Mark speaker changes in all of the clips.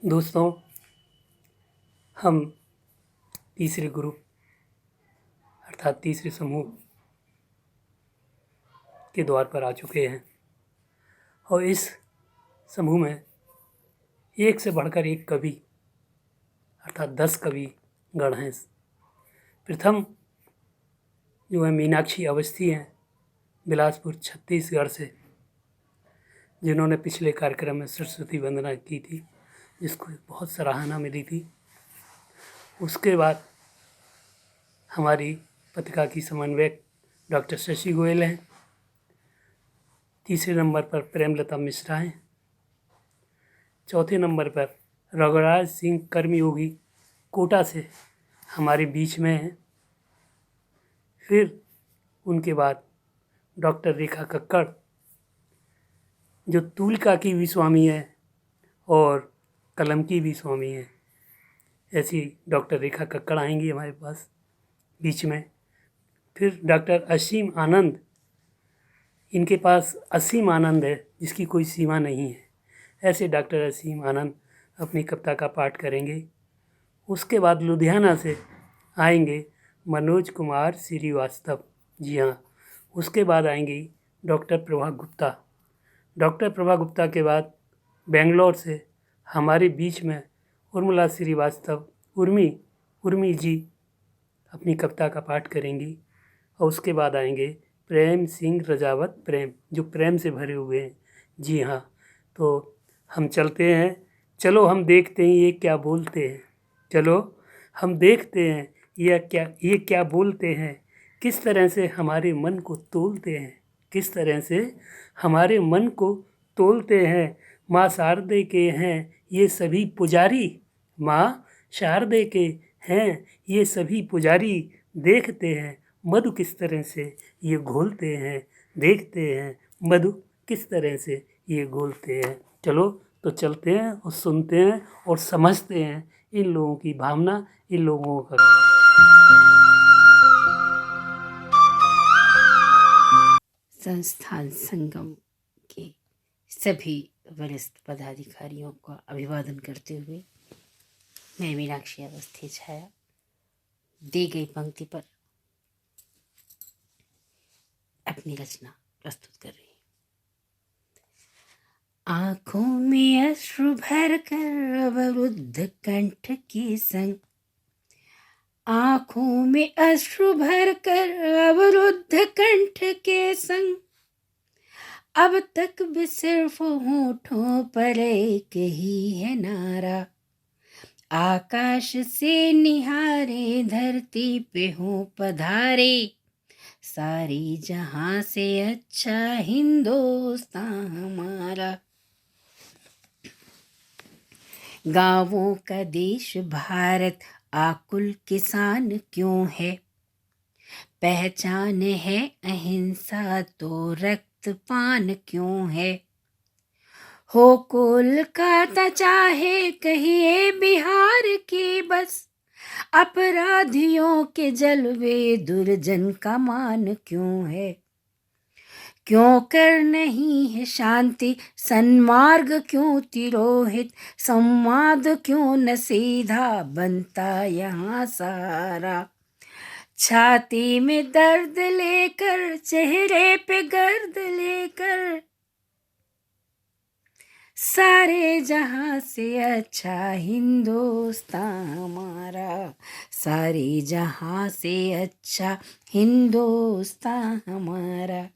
Speaker 1: दोस्तों, हम तीसरे ग्रुप अर्थात तीसरे समूह के द्वार पर आ चुके हैं और इस समूह में एक से बढ़कर एक कवि अर्थात 10 कवि गण हैं। प्रथम जो है मीनाक्षी अवस्थी हैं, बिलासपुर छत्तीसगढ़ से, जिन्होंने पिछले कार्यक्रम में सरस्वती वंदना की थी, जिसको बहुत सराहना मिली थी। उसके बाद हमारी पत्रिका की समन्वयक डॉक्टर शशि गोयल हैं। तीसरे नंबर पर प्रेमलता मिश्रा हैं। चौथे नंबर पर रघुराज सिंह कर्मयोगी कोटा से हमारे बीच में हैं। फिर उनके बाद डॉक्टर रेखा कक्कड़, जो तूलिका की भी स्वामी है और कलम की भी स्वामी है। ऐसी डॉक्टर रेखा कक्कड़ आएंगी हमारे पास बीच में। फिर डॉक्टर असीम आनंद, इनके पास असीम आनंद है जिसकी कोई सीमा नहीं है। ऐसे डॉक्टर असीम आनंद अपनी कविता का पाठ करेंगे। उसके बाद लुधियाना से आएंगे मनोज कुमार श्रीवास्तव, जी हाँ। उसके बाद आएंगी डॉक्टर प्रभा गुप्ता। डॉक्टर प्रभा गुप्ता के बाद बेंगलोर से हमारे बीच में उर्मिला श्रीवास्तव उर्मी जी अपनी कविता का पाठ करेंगी। और उसके बाद आएंगे प्रेम सिंह रजावत प्रेम, जो प्रेम से भरे हुए हैं, जी हाँ। तो हम चलते हैं, चलो हम देखते हैं ये क्या बोलते हैं। चलो हम देखते हैं ये क्या बोलते हैं, किस तरह से हमारे मन को तोलते हैं, किस तरह से हमारे मन को तोलते हैं। माँ शारदे के हैं ये सभी पुजारी, माँ शारदे के हैं ये सभी पुजारी, देखते हैं मधु किस तरह से ये घोलते हैं, देखते हैं मधु किस तरह से ये घोलते हैं। चलो तो चलते हैं और सुनते हैं और समझते हैं इन लोगों की भावना, इन लोगों का।
Speaker 2: संस्थान संगम के सभी वरिष्ठ पदाधिकारियों का अभिवादन करते हुए मैं मीनाक्षी अवस्थी छाया दी गई पंक्ति पर अपनी रचना प्रस्तुत कर रही हूँ। आंखों में अश्रु भर कर अवरुद्ध कंठ के संग, आंखों में अश्रु भर कर अवरुद्ध कंठ के संग, अब तक भी सिर्फ होठों पर एक ही है नारा, आकाश से निहारे धरती पे हो पधारे, सारी जहां से अच्छा हिंदुस्तान हमारा। गांवों का देश भारत आकुल किसान क्यों है, पहचान है अहिंसा तो रक्तपान क्यों है, हो कोलकाता चाहे कहिए बिहार की बस, अपराधियों के जलवे दुर्जन का मान क्यों है, क्यों कर नहीं है शांति सन्मार्ग क्यों तिरोहित, संवाद क्यों न सीधा बनता यहाँ सारा, छाती में दर्द लेकर चेहरे पे गर्द लेकर, सारे जहां से अच्छा हिंदुस्तान हमारा, सारे जहां से अच्छा हिंदुस्तान हमारा।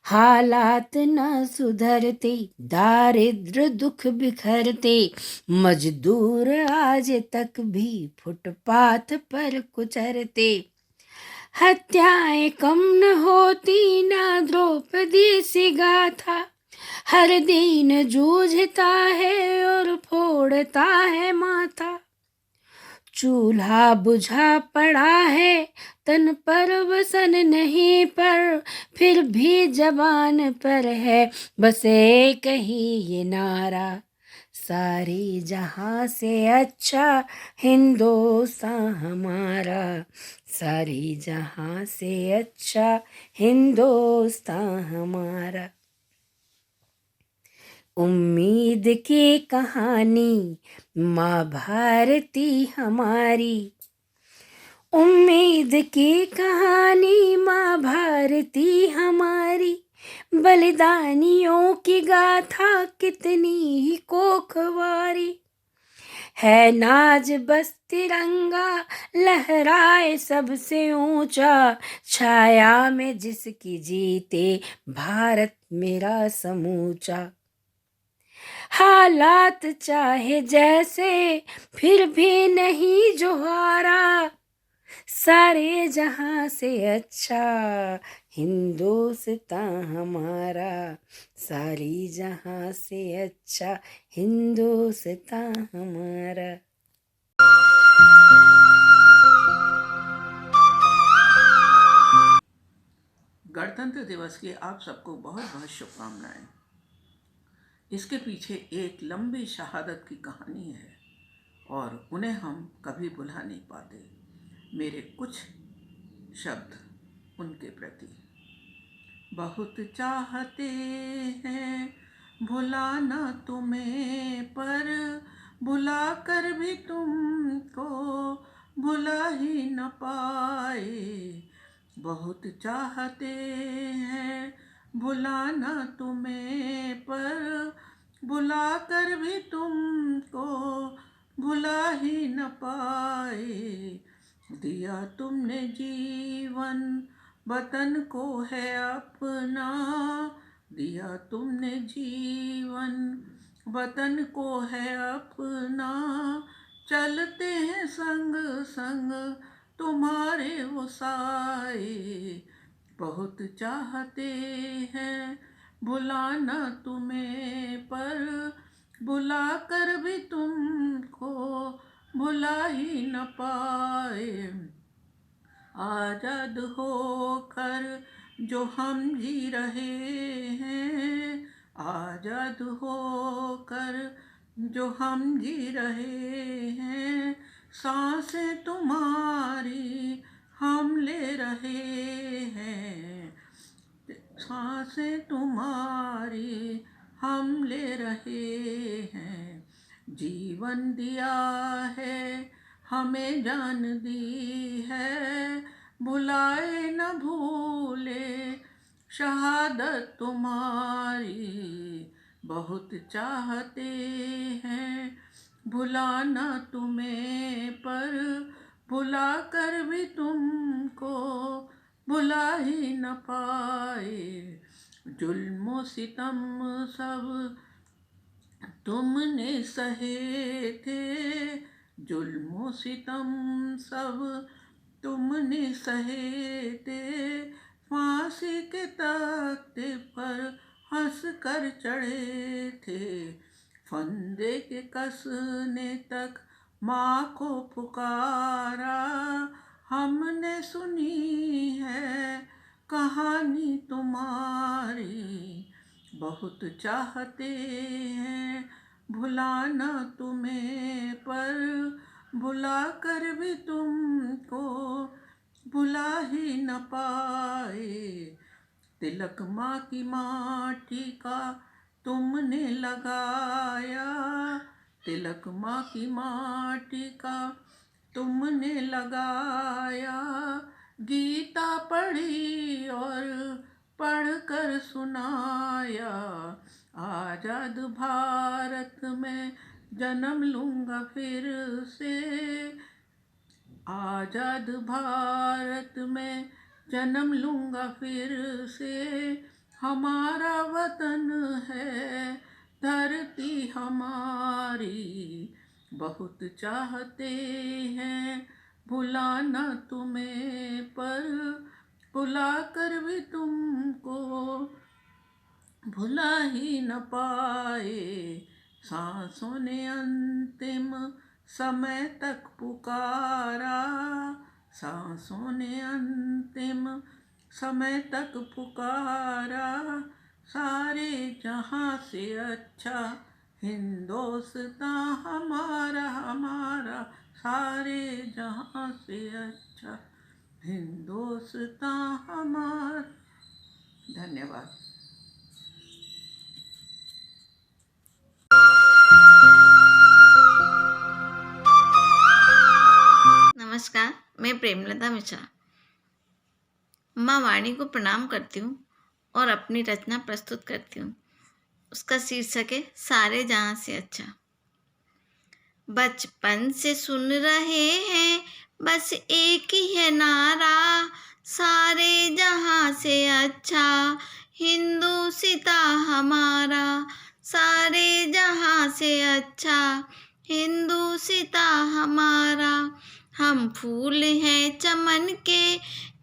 Speaker 2: हालात न सुधरते दारिद्र दुख बिखरते, मजदूर आज तक भी फुटपाथ पर कुचरते, हत्याएं कम न होती ना द्रौपदी सी गाथा, हर दिन जूझता है और फोड़ता है माथा, चूल्हा बुझा पड़ा है तन पर वसन नहीं पर, फिर भी जबान पर है बस एक ही ये नारा, सारी जहां से अच्छा हिंदुस्तान हमारा, सारी जहां से अच्छा हिंदुस्तान हमारा। उम्मीद उम्मीद की कहानी माँ भारती हमारी, उम्मीद की कहानी माँ भारती हमारी, बलिदानियों की गाथा कितनी ही कोखवारी है। नाज बस तिरंगा लहराए सबसे ऊंचा, छाया में जिसकी जीते भारत मेरा समूचा। हालात चाहे जैसे फिर भी नहीं जो हारा, सारे जहां से अच्छा हिंदुस्तान हमारा, सारी जहां से अच्छा हिंदुस्तान हमारा।
Speaker 3: गणतंत्र दिवस की आप सबको बहुत बहुत शुभकामनाएं। इसके पीछे एक लंबी शहादत की कहानी है और उन्हें हम कभी भुला नहीं पाते। मेरे कुछ शब्द उनके प्रति। बहुत चाहते हैं भुलाना तुम्हें, पर भुला कर भी तुमको भुला ही न पाए। बहुत चाहते हैं भुलाना तुम्हें, पर भुला कर भी तुमको भुला ही न पाए। दिया तुमने जीवन वतन को है अपना, दिया तुमने जीवन वतन को है अपना। चलते हैं संग संग तुम्हारे वो साए। बहुत चाहते हैं भुलाना तुम्हें, पर भुला कर भी तुमको भुला ही न पाए। आजाद होकर जो हम जी रहे हैं, आजाद होकर जो हम जी रहे हैं, सांसें तुम्हारी हम ले रहे हैं, सांसें तुम्हारी हम ले रहे हैं। जीवन दिया है हमें जान दी है, भुलाए न भूले शहादत तुम्हारी। बहुत चाहते हैं भुलाना तुम्हें, पर भुला कर भी तुमको भुला ही न पाए। जुल्म सितम सब तुमने सहे थे, जुल्म सितम सब तुमने सहे थे। फांसी के तख्ते पर हंस कर चढ़े थे, फंदे के कसने तक माँ को पुकारा। हमने सुनी है कहानी तुम्हारी। बहुत चाहते हैं भुलाना तुम्हें, पर भुला कर भी तुमको भुला ही न पाए। तिलक माँ की माटी का तुमने लगाया, तिलक माँ की माटी का तुमने लगाया। गीता पढ़ी और पढ़ कर सुनाया। आजाद भारत में जन्म लूँगा फिर से, आजाद भारत में जन्म लूँगा फिर से। हमारा वतन है धरती हमारी। बहुत चाहते हैं भुलाना तुम्हें, पर भुला कर भी तुमको भुला ही न पाए। सांसों ने अंतिम समय तक पुकारा, सांसों ने अंतिम समय तक पुकारा। सारे जहां से अच्छा हिंदुस्तान हमारा, हमारा सारे जहां से अच्छा हिंदुस्तान हमारा। धन्यवाद।
Speaker 4: मैं प्रेमलता मिश्रा माँ वाणी को प्रणाम करती हूँ और अपनी रचना प्रस्तुत करती हूँ। उसका शीर्षक है सारे जहाँ से अच्छा। बचपन से सुन रहे हैं बस एक ही है नारा, सारे जहाँ से अच्छा हिंदुस्ता हमारा, सारे जहाँ से अच्छा हिंदुस्ता हमारा। हम फूल हैं चमन के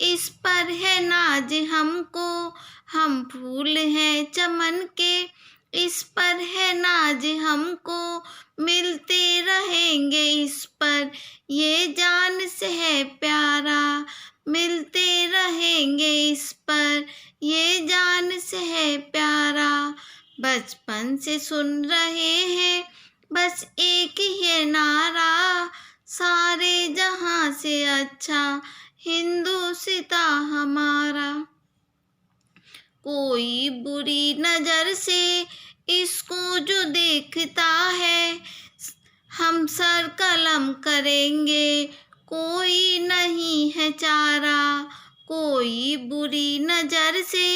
Speaker 4: इस पर है नाज हमको, हम फूल हैं चमन के इस पर है नाज हमको, मिलते रहेंगे इस पर ये जान से है प्यारा, मिलते रहेंगे इस पर ये जान से है प्यारा। बचपन से सुन रहे हैं बस एक ही है नारा, सारे जहाँ से अच्छा हिंदुस्ता हमारा। कोई बुरी नजर से इसको जो देखता है हम सर कलम करेंगे, कोई नहीं है चारा। कोई बुरी नजर से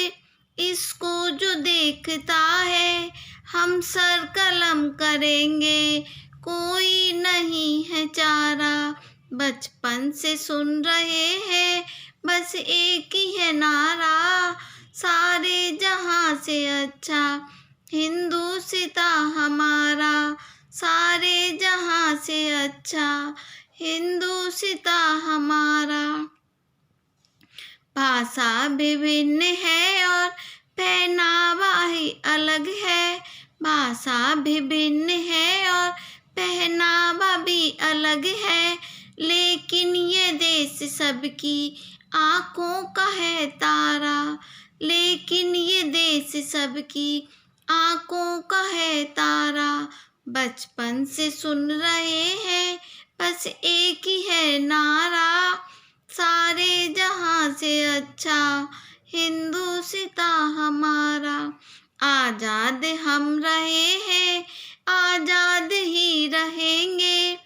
Speaker 4: इसको जो देखता है हम सर कलम करेंगे, कोई नहीं है चारा। बचपन से सुन रहे हैं बस एक ही है नारा, सारे जहाँ से अच्छा हिंदुस्ता हमारा, सारे जहाँ से अच्छा हिंदुस्ता हमारा। भाषा विभिन्न है और पहनावा ही अलग है, भाषा विभिन्न है और पहनावा भी अलग है, लेकिन ये देश सबकी आँखों का है तारा, लेकिन ये देश सबकी आँखों का है तारा। बचपन से सुन रहे हैं बस एक ही है नारा, सारे जहाँ से अच्छा हिंदुस्ता हमारा। आजाद हम रहे हैं आजाद ही रहेंगे,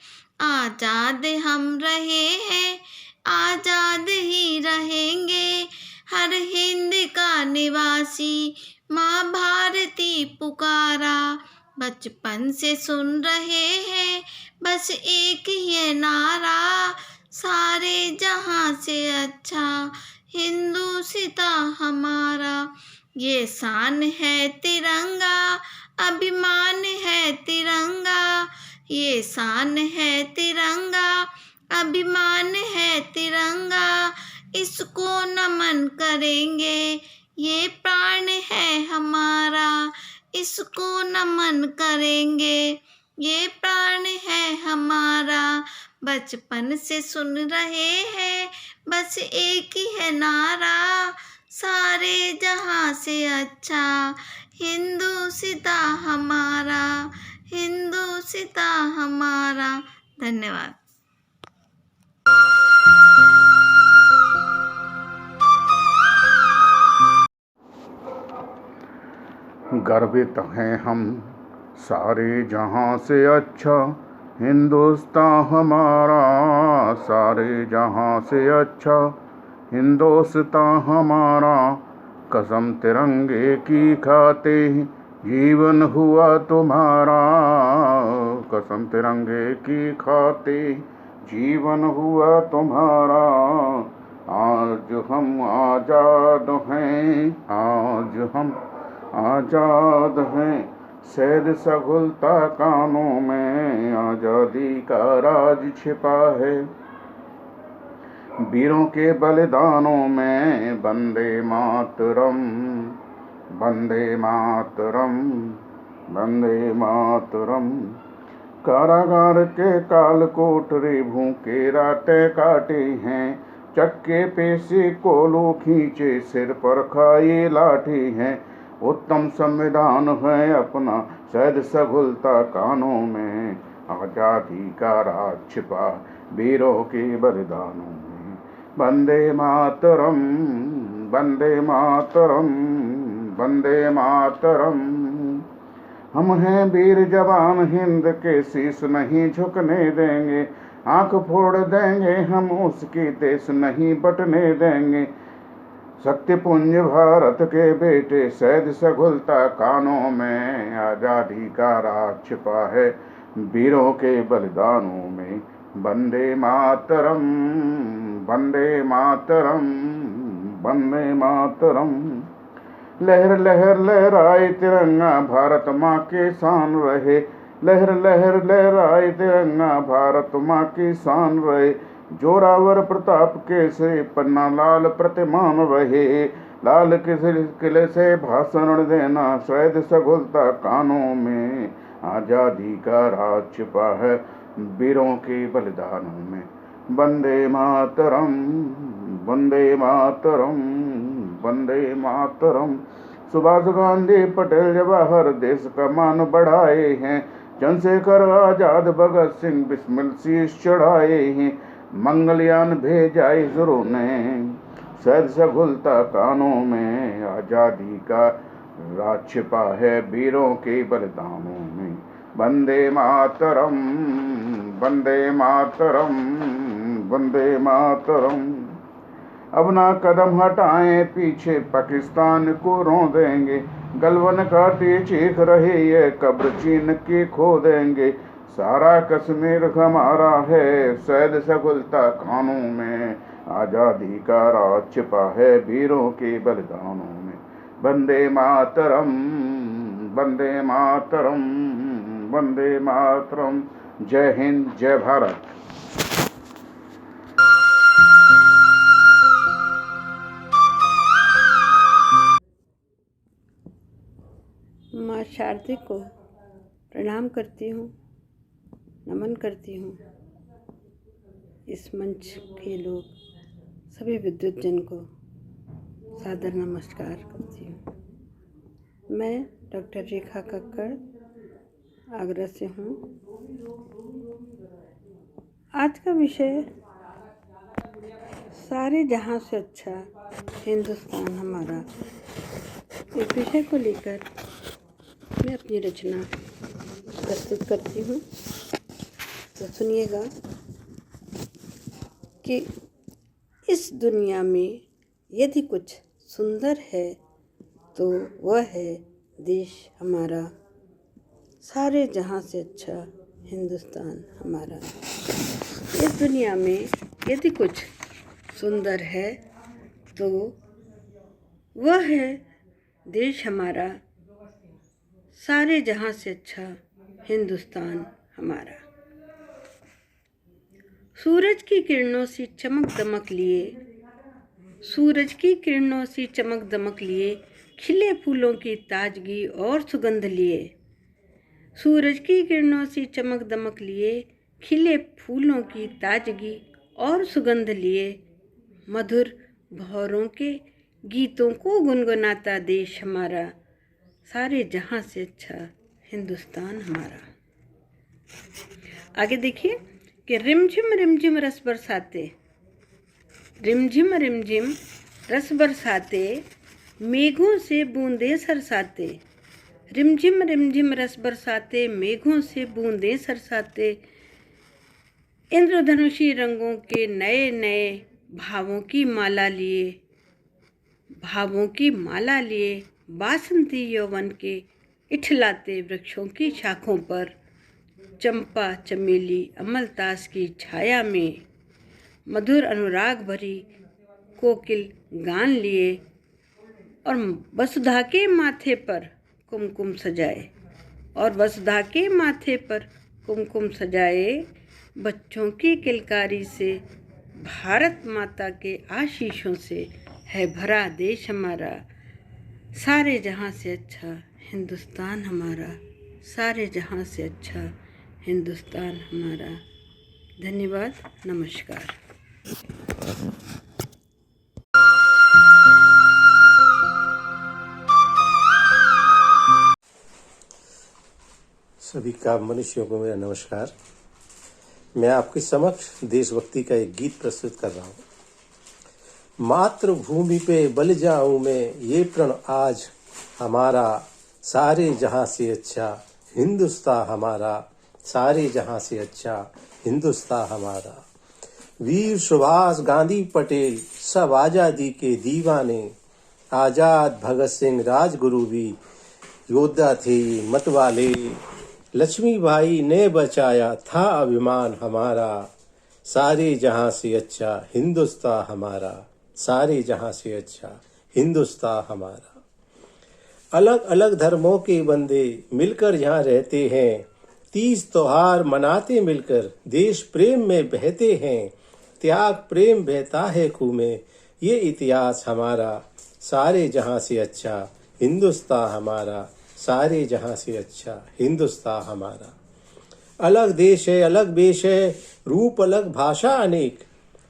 Speaker 4: आजाद हम रहे हैं आजाद ही रहेंगे, हर हिंद का निवासी माँ भारती पुकारा। बचपन से सुन रहे हैं बस एक ही है नारा, सारे जहाँ से अच्छा हिंदुस्ता हमारा। ये शान है तिरंगा अभिमान है तिरंगा, ये शान है तिरंगा अभिमान है तिरंगा, इसको नमन करेंगे ये प्राण है हमारा, इसको नमन करेंगे ये प्राण है हमारा। बचपन से सुन रहे हैं बस एक ही है नारा, सारे जहाँ से अच्छा हिंदुस्ता हमारा, हिंदुस्ता हमारा। धन्यवाद।
Speaker 5: गर्वित हैं हम सारे जहाँ से अच्छा हिंदुस्तान हमारा, सारे जहाँ से अच्छा हिंदुस्तान हमारा। कसम तिरंगे की खाते जीवन हुआ तुम्हारा, कसम तिरंगे की खाते जीवन हुआ तुम्हारा। आज हम आज़ाद हैं, आज हम आज़ाद हैं, सैद सगुलता कानों में आज़ादी का राज छिपा है, वीरों के बलिदानों में। वंदे मातरम, वंदे मातरम, वंदे मातरम। कारागार के काल कोठरी भूखे रातें काटे हैं, चक्के पे से कोलो खींचे सिर पर खाए लाठी हैं। उत्तम संविधान है अपना सैद सगुलता कानों में, आज़ादी का राज छिपा वीरों के बलिदानों में। वंदे मातरम, वंदे मातरम, वंदे मातरम। हम हैं वीर जवान हिंद के, शीश नहीं झुकने देंगे, आंख फोड़ देंगे हम उसकी, देश नहीं बटने देंगे। शक्ति पुंज भारत के बेटे, शहद से घुलता कानों में, आजादी का राज छिपा है वीरों के बलिदानों में। वंदे मातरम, वंदे मातरम, वंदे मातरम। लहर लहर लहराए तिरंगा, भारत माँ के शान रहे। लहर लहर लहराए तिरंगा, भारत माँ की शान रहे। जोरावर प्रताप केसरी, पन्ना लाल प्रतिमान रहे। लाल किले से भाषण देना, शहद से घुलता कानों में, आजादी का राज छिपा है वीरों के बलिदानों में। वंदे मातरम, वंदे मातरम, वंदे मातरम। सुभाष गांधी पटेल जवाहर देश का मान बढ़ाए हैं। चंद्रशेखर आजाद भगत सिंह बिस्मिल शीश चढ़ाए हैं। मंगलयान भेजा इसरो ने, शहद से घुलता कानों में, आजादी का राज छिपा है वीरों के बलिदानों में। वंदे मातरम, वंदे मातरम, वंदे मातरम। अब ना कदम हटाएं पीछे, पाकिस्तान को रो देंगे। गलवन काटे चीख रहे ये, कब्र चीन की खो देंगे। सारा कश्मीर हमारा है, शहद से घुलता कानों में, आजादी का राज छिपा है वीरों के बलिदानों में। वंदे मातरम, वंदे मातरम, वंदे मातरम। जय हिंद, जय भारत।
Speaker 6: माँ शारदे को प्रणाम करती हूँ, नमन करती हूँ। इस मंच के लोग सभी विद्युत जन को सादर नमस्कार करती हूँ। मैं डॉक्टर रेखा कक्कड़ आगरा से हूँ। आज का विषय सारे जहां से अच्छा हिंदुस्तान हमारा, इस विषय को लेकर मैं अपनी रचना प्रस्तुत करती हूँ। तो सुनिएगा कि इस दुनिया में यदि कुछ सुंदर है तो वह है देश हमारा, सारे जहां से अच्छा हिंदुस्तान हमारा। इस दुनिया में यदि कुछ सुंदर है तो वह है देश हमारा, सारे जहां से अच्छा हिंदुस्तान हमारा। सूरज की किरणों से चमक दमक लिए, सूरज की किरणों से चमक दमक लिए, खिले फूलों की ताजगी और सुगंध लिए। सूरज की किरणों से चमक दमक लिए, खिले फूलों की ताजगी और सुगंध लिए। मधुर भौरों के गीतों को गुनगुनाता देश हमारा, सारे जहां से अच्छा हिंदुस्तान हमारा। आगे देखिए कि रिमझिम रस बरसाते, रिमझिम रिमझिम रस बरसाते, मेघों से बूंदें सरसाते। रिमझिम रिमझिम रस बरसाते, मेघों से बूंदें सरसाते। इंद्रधनुषी रंगों के नए नए भावों की माला लिए, भावों की माला लिए। बासंती यौवन के इठलाते वृक्षों की शाखों पर, चंपा चमेली अमलतास की छाया में। मधुर अनुराग भरी कोकिल गान लिए, और वसुधा के माथे पर कुमकुम सजाए, और वसुधा के माथे पर कुमकुम सजाए। बच्चों की किलकारी से, भारत माता के आशीषों से है भरा देश हमारा, सारे जहां से अच्छा हिंदुस्तान हमारा, सारे जहां से अच्छा हिंदुस्तान हमारा। धन्यवाद, नमस्कार।
Speaker 7: सभी का मनुष्यों को मेरा नमस्कार। मैं आपके समक्ष देशभक्ति का एक गीत प्रस्तुत कर रहा हूँ। मातृभूमि पे बल जाऊं मैं, ये प्रण आज हमारा, सारे जहां से अच्छा हिंदुस्तान हमारा, सारे जहां से अच्छा हिंदुस्तान हमारा। वीर सुभाष गांधी पटेल सब आजादी के दीवाने, आजाद भगत सिंह राजगुरु भी योद्धा थे ये मतवाले। लक्ष्मीबाई ने बचाया था अभिमान हमारा, सारे जहां से अच्छा हिंदुस्तान हमारा, सारे जहां से अच्छा हिंदुस्तान हमारा। अलग अलग धर्मों के बंदे मिलकर यहाँ रहते हैं, 30 त्योहार मनाते मिलकर, देश प्रेम में बहते हैं, त्याग प्रेम बहता है खूह में, ये इतिहास हमारा, सारे जहां से अच्छा हिंदुस्तान हमारा, सारे जहां से अच्छा हिंदुस्तान हमारा। अलग देश है, अलग वेश है, रूप अलग, भाषा अनेक,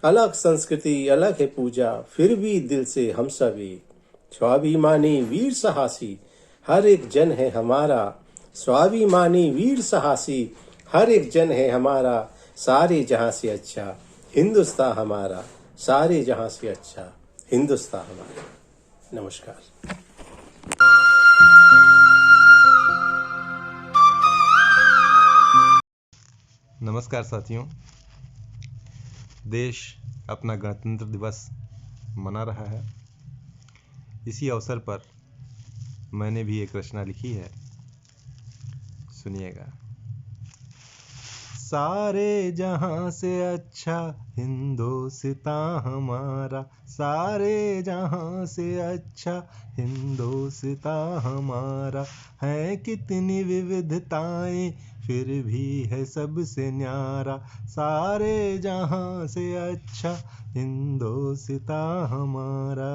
Speaker 7: अलग संस्कृति, अलग है पूजा, फिर भी दिल से हम सब एक। स्वाभिमानी वीर साहसी हर एक जन है हमारा, स्वाभिमानी वीर साहसी हर एक जन है हमारा, सारे जहां से अच्छा हिंदुस्तान हमारा, सारे जहां से अच्छा हिंदुस्तान हमारा। नमस्कार।
Speaker 8: नमस्कार साथियों, देश अपना गणतंत्र दिवस मना रहा है। इसी अवसर पर मैंने भी एक रचना लिखी है, सुनिएगा। सारे जहां से अच्छा हिंदुस्तान हमारा, सारे जहां से अच्छा हिंदुस्तान हमारा। है कितनी विविधताएं फिर भी है सबसे न्यारा, सारे जहां से अच्छा हिंदुस्तान हमारा।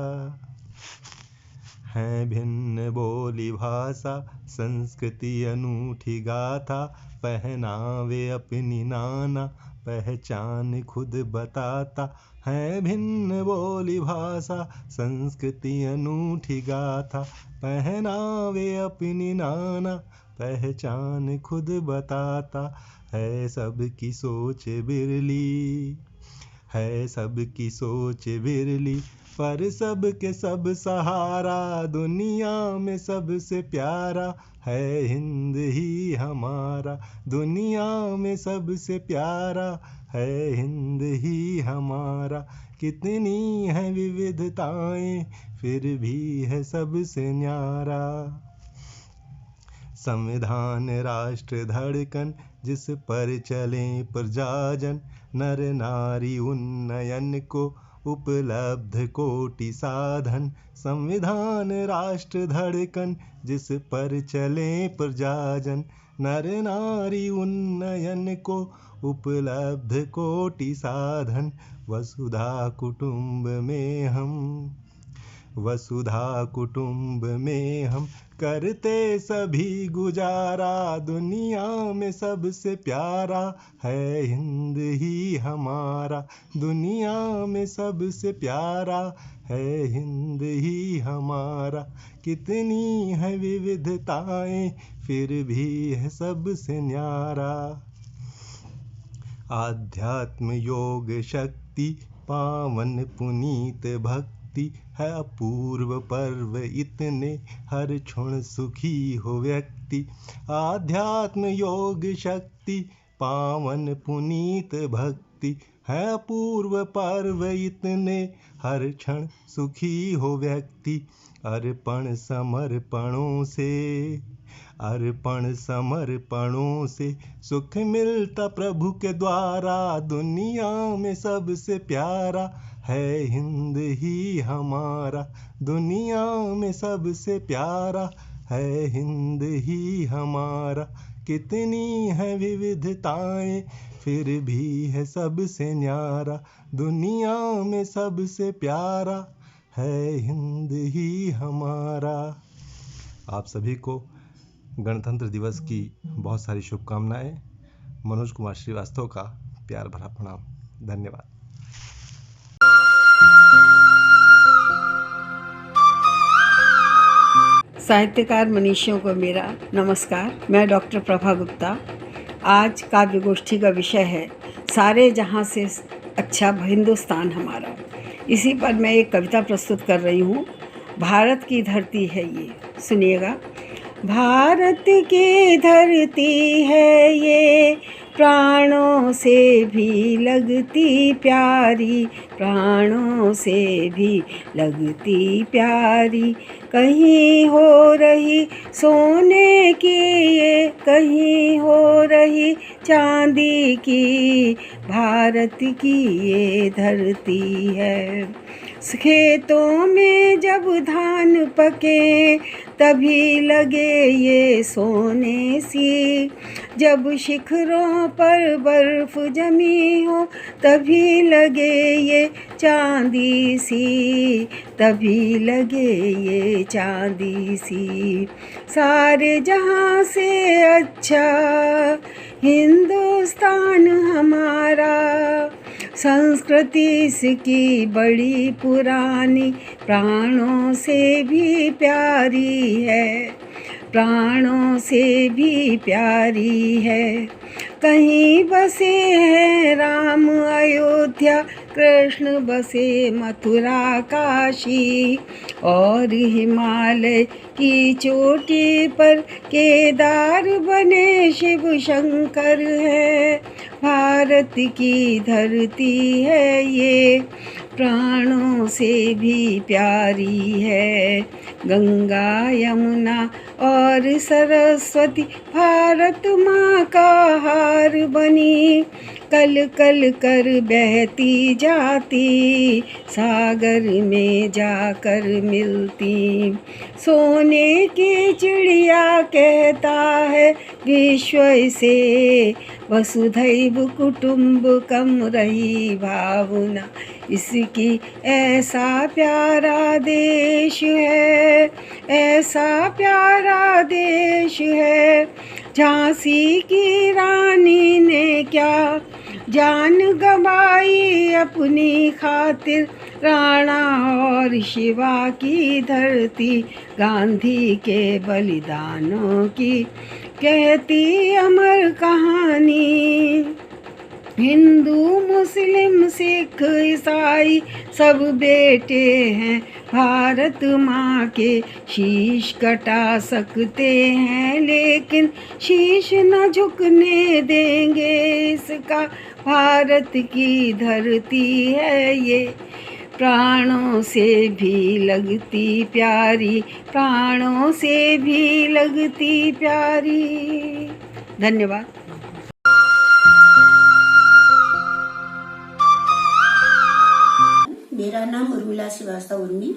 Speaker 8: है भिन्न बोली भाषा संस्कृति अनूठी गाथा, पहनावे अपनी नाना पहचान खुद बताता। है भिन्न बोली भाषा संस्कृति अनूठी गाथा, पहनावे अपनी नाना पहचान खुद बताता। है सबकी सोच बिरली, है सबकी सोच बिरली, पर सबके सब सहारा, दुनिया में सबसे प्यारा है हिंद ही हमारा, दुनिया में सबसे प्यारा है हिंद ही हमारा। कितनी है विविधताएं फिर भी है सबसे न्यारा। संविधान राष्ट्र धड़कन जिस पर चले प्रजाजन, नर नारी उन्नयन को उपलब्ध कोटि साधन। संविधान राष्ट्र धड़कन जिस पर चले प्रजाजन, नर नारी उन्नयन को उपलब्ध कोटि साधन। वसुधा कुटुंब में हम, वसुधा कुटुंब में हम करते सभी गुजारा, दुनिया में सबसे प्यारा है हिंद ही हमारा, दुनिया में सबसे प्यारा है हिंद ही हमारा। कितनी है विविधताएं फिर भी है सबसे न्यारा। आध्यात्म योग शक्ति पावन पुनीत भक्ति, है अपूर्व पर्व इतने हर क्षण सुखी हो व्यक्ति। आध्यात्म योग शक्ति पावन पुनीत भक्ति, है अपूर्व पर्व इतने हर क्षण सुखी हो व्यक्ति। अर्पण समर्पणों से, अर्पण समर्पणों से सुख मिलता प्रभु के द्वारा, दुनिया में सबसे प्यारा है हिंद ही हमारा, दुनिया में सबसे प्यारा है हिंद ही हमारा। कितनी है विविधताएं फिर भी है सबसे न्यारा, दुनिया में सबसे प्यारा है हिंद ही हमारा। आप सभी को गणतंत्र दिवस की बहुत सारी शुभकामनाएं। मनोज कुमार श्रीवास्तव का प्यार भरा प्रणाम। धन्यवाद।
Speaker 6: साहित्यकार मनीषियों को मेरा नमस्कार। मैं डॉक्टर प्रभा गुप्ता। आज काव्य गोष्ठी का विषय है सारे जहां से अच्छा हिंदुस्तान हमारा। इसी पर मैं एक कविता प्रस्तुत कर रही हूँ। भारत की धरती है ये, सुनिएगा। भारत की धरती है ये, प्राणों से भी लगती प्यारी, प्राणों से भी लगती प्यारी। कहीं हो रही सोने की ये, कहीं हो रही चांदी की, भारत की ये धरती है। खेतों में जब धान पके तभी लगे ये सोने सी, जब शिखरों पर बर्फ जमी हो तभी लगे ये चांदी सी, तभी लगे ये चांदी सी। सारे जहां से अच्छा हिंदुस्तान हमारा, संस्कृति इसकी बड़ी पुरानी, प्राणों से भी प्यारी है, प्राणों से भी प्यारी है। कहीं बसे हैं राम अयोध्या, कृष्ण बसे मथुरा काशी, और हिमालय की चोटी पर केदार बने शिव शंकर है। भारत की धरती है ये, प्राणों से भी प्यारी है। गंगा यमुना और सरस्वती भारत माँ का हार बनी, कल कल कर बहती जाती, सागर में जाकर मिलती। सोने की चिड़िया कहता है विश्व से, वसुधैव कुटुम्बकम रही भावना इसकी। ऐसा प्यारा देश है, ऐसा प्यारा देश है। झांसी की रानी ने क्या जान गंवाई अपनी खातिर, राणा और शिवा की धरती, गांधी के बलिदानों की कहती अमर कहानी। हिंदू मुस्लिम सिख ईसाई सब बेटे हैं भारत माँ के, शीश कटा सकते हैं लेकिन शीश न झुकने देंगे इसका। भारत की धरती है ये, प्राणों से भी लगती प्यारी, प्राणों से भी लगती प्यारी। धन्यवाद।
Speaker 9: मेरा नाम उर्मिला श्रीवास्तव उर्मी।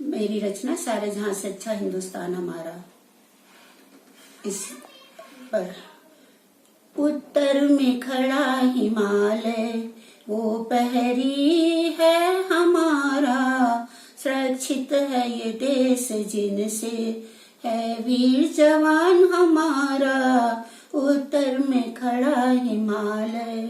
Speaker 9: मेरी रचना सारे जहां से अच्छा हिंदुस्तान हमारा। इस पर उत्तर में खड़ा हिमालय, वो पहरी है हमारा, सुरक्षित है ये देश जिनसे है वीर जवान हमारा। उत्तर में खड़ा हिमालय,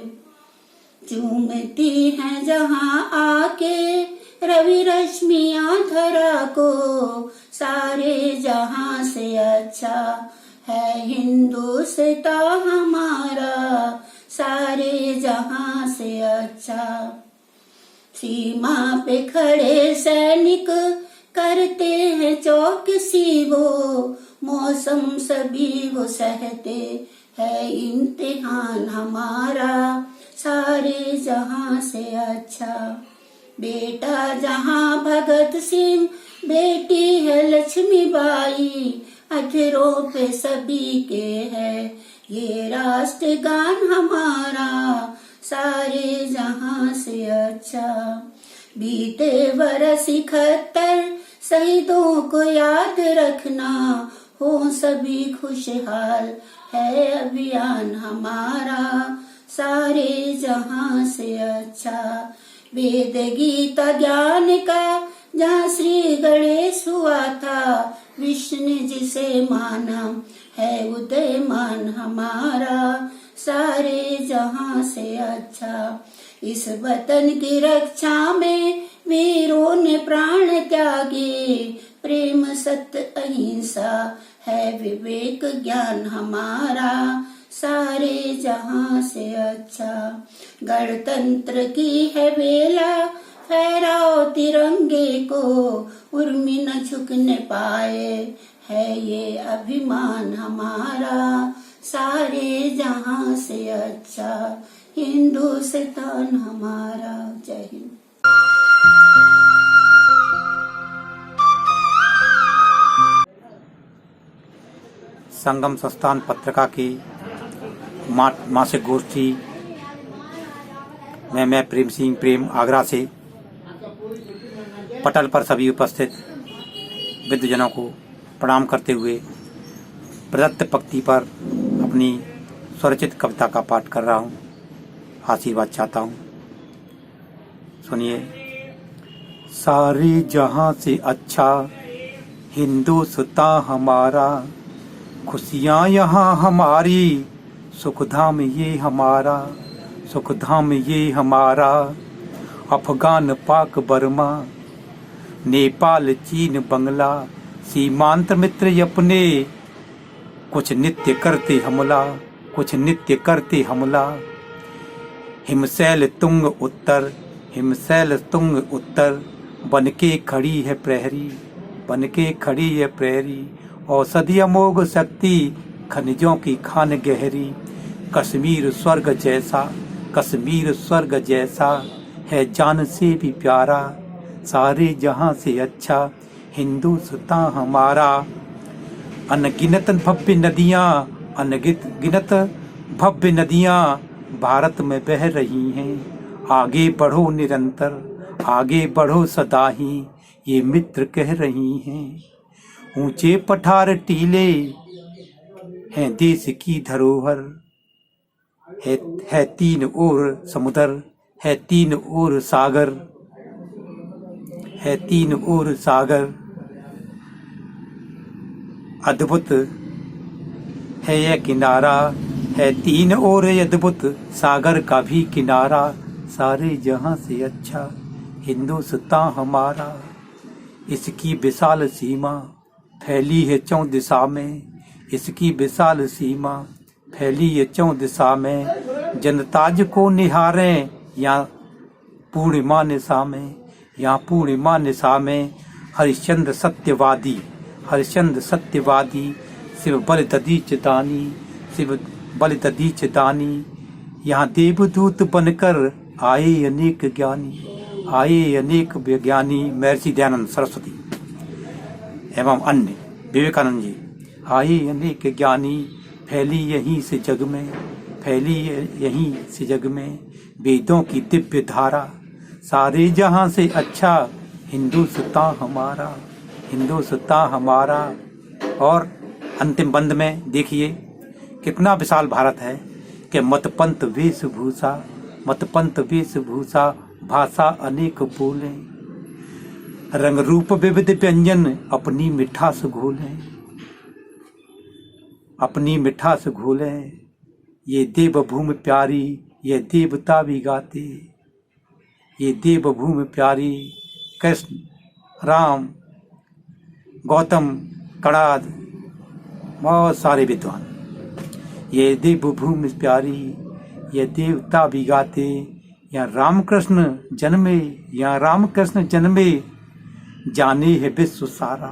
Speaker 9: चूमती हैं जहां आके रवि रश्मियां धरा को, सारे जहां से अच्छा है हिंदुस्तान हमारा, सारे जहां से अच्छा। सीमा पे खड़े सैनिक करते हैं चौकसी वो, मौसम सभी वो सहते है इम्तिहान हमारा, सारे जहां से अच्छा। बेटा जहां भगत सिंह, बेटी है लक्ष्मीबाई, अधरों पे सभी के है ये राष्ट्रगान हमारा, सारे जहां से अच्छा। बीते बरस 71 शहीदों को याद रखना, हो सभी खुशहाल है अभियान हमारा, सारे जहां से अच्छा। वेद गीता ज्ञान का जहाँ श्री गणेश हुआ था, विष्णु जिसे माना है उदयमान हमारा, सारे जहां से अच्छा। इस वतन की रक्षा में वीरों ने प्राण त्यागे, प्रेम सत्य अहिंसा है विवेक ज्ञान हमारा, सारे जहां से अच्छा। गणतंत्र की है बेला, फहराओ तिरंगे को, उर्मी न झुकने पाए है ये अभिमान हमारा, सारे जहां से अच्छा हिंदुस्तान हमारा। जय हिंद।
Speaker 10: संगम संस्थान पत्रिका की मासिक गोष्ठी में मैं प्रेम सिंह प्रेम आगरा से पटल पर सभी उपस्थित विद्वजनों को प्रणाम करते हुए प्रदत्त पंक्ति पर अपनी स्वरचित कविता का पाठ कर रहा हूँ। आशीर्वाद चाहता हूँ, सुनिए। सारे जहाँ से अच्छा हिंदुस्तान हमारा, खुशियाँ यहाँ हमारी, सुखधाम ये हमारा, सुखधाम ये हमारा। अफगान पाक बर्मा नेपाल चीन बंगला, सीमांत मित्र अपने, कुछ नित्य करते हमला, कुछ नित्य करते हमला। हिमशैल तुंग उत्तर, हिमशैल तुंग उत्तर, बनके खड़ी है प्रहरी, बनके खड़ी है प्रहरी। औषधि अमोघ शक्ति, खनिजों की खान गहरी। कश्मीर स्वर्ग जैसा, कश्मीर स्वर्ग जैसा, है जान से भी प्यारा, सारे जहां से अच्छा हिंदुस्तान हमारा। अनगिनत भव्य नदियाँ, अनगिनत भव्य नदियाँ भारत में बह रही हैं। आगे बढ़ो निरंतर, आगे बढ़ो सदा ही, ये मित्र कह रही हैं। ऊंचे पठार टीले हैं देश की धरोहर, है तीन ओर समुद्र, है तीन ओर सागर, है तीन ओर सागर। अद्भुत है यह किनारा, है तीन ओर अद्भुत सागर का भी किनारा। सारे जहां से अच्छा हिंदुस्तान हमारा। इसकी विशाल सीमा फैली है चौं दिशा में, इसकी विशाल सीमा फैली है चौं दिशा में। जनताज को निहारें यहाँ पूर्णिमा निशा में, यहाँ पूर्णिमा निशा में। हरिश्चंद्र सत्यवादी, हरिश्चंद्र सत्यवादी, शिव बल ददीच दानी, शिव बल ददीच दानी। यहाँ देवदूत बनकर आए अनेक ज्ञानी, आए अनेक विज्ञानी। महर्षि दयानंद सरस्वती एवं अन्य विवेकानंद जी। आए अनेक ज्ञानी, फैली यहीं से जग में, फैली यहीं से जग में वेदों की दिव्य धारा। सारे जहां से अच्छा हिंदुस्तान हमारा, हिंदुस्तान हमारा। और अंतिम बंद में देखिए कितना विशाल भारत है कि मत पंथ वेशभूषा, मत पंथ वेशभूषा, भाषा अनेक बोले, रंग रूप विविध व्यंजन अपनी मिठास घोलें, अपनी मिठास घोलें। ये देवभूमि प्यारी, ये देवता भी गाते, ये देवभूमि प्यारी। कृष्ण, राम, गौतम, कणाद, बहुत सारे विद्वान, ये देवभूमि प्यारी, ये देवता भी गाते। यहाँ रामकृष्ण जन्मे, यहाँ रामकृष्ण जन्मे, जाने है विश्व सारा।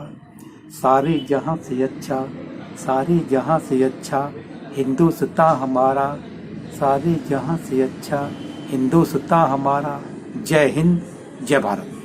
Speaker 10: सारे जहां से अच्छा, सारे जहां से अच्छा हिंदुस्तान हमारा, सारे जहां से अच्छा हिंदुस्तान हमारा। जय हिंद, जय भारत।